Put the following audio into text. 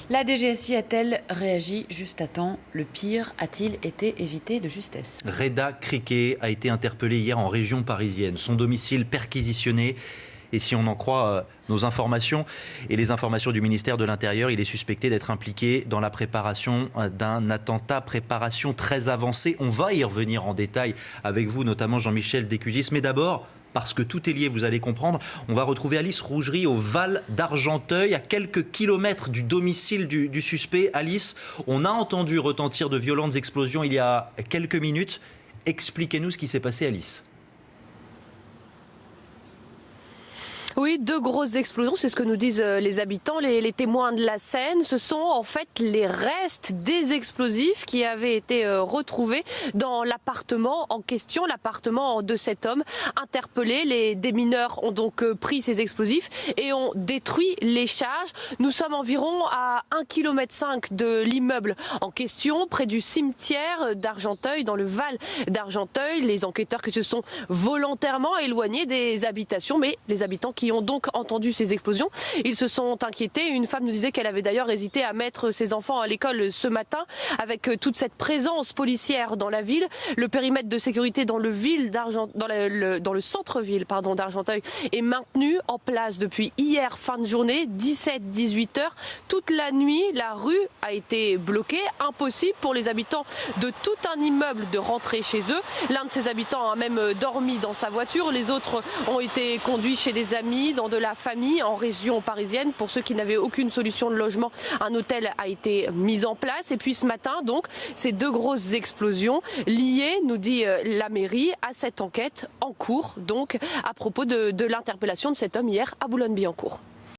La DGSI a-t-elle réagi juste à temps? Le pire a-t-il été évité de justesse? Reda Criquet a été interpellé hier en région parisienne. Son domicile perquisitionné. Et si on en croit nos informations et les informations du ministère de l'Intérieur, il est suspecté d'être impliqué dans la préparation d'un attentat, préparation très avancée. On va y revenir en détail avec vous, notamment Jean-Michel Descuzis. Mais d'abord, parce que tout est lié, vous allez comprendre, on va retrouver Alice Rougerie au Val d'Argenteuil, à quelques kilomètres du domicile du suspect. Alice, on a entendu retentir de violentes explosions il y a quelques minutes. Expliquez-nous ce qui s'est passé, Alice. Oui, 2 grosses explosions, c'est ce que nous disent les habitants, les témoins de la scène. Ce sont en fait les restes des explosifs qui avaient été retrouvés dans l'appartement en question, l'appartement de cet homme interpellé. Les démineurs ont donc pris ces explosifs et ont détruit les charges. Nous sommes environ à 1,5 km de l'immeuble en question, près du cimetière d'Argenteuil, dans le Val d'Argenteuil. Les enquêteurs qui se sont volontairement éloignés des habitations, mais les habitants qui ont donc entendu ces explosions, ils se sont inquiétés. Une femme nous disait qu'elle avait d'ailleurs hésité à mettre ses enfants à l'école ce matin avec toute cette présence policière dans la ville. Le périmètre de sécurité dans le centre-ville d'Argenteuil est maintenu en place depuis hier fin de journée, 17-18 heures. Toute la nuit, la rue a été bloquée. Impossible pour les habitants de tout un immeuble de rentrer chez eux. L'un de ces habitants a même dormi dans sa voiture. Les autres ont été conduits chez des amis, dans de la famille en région parisienne. Pour ceux qui n'avaient aucune solution de logement, un hôtel a été mis en place. Et puis ce matin, donc, ces 2 grosses explosions liées, nous dit la mairie, à cette enquête en cours, donc à propos de l'interpellation de cet homme hier à Boulogne-Billancourt.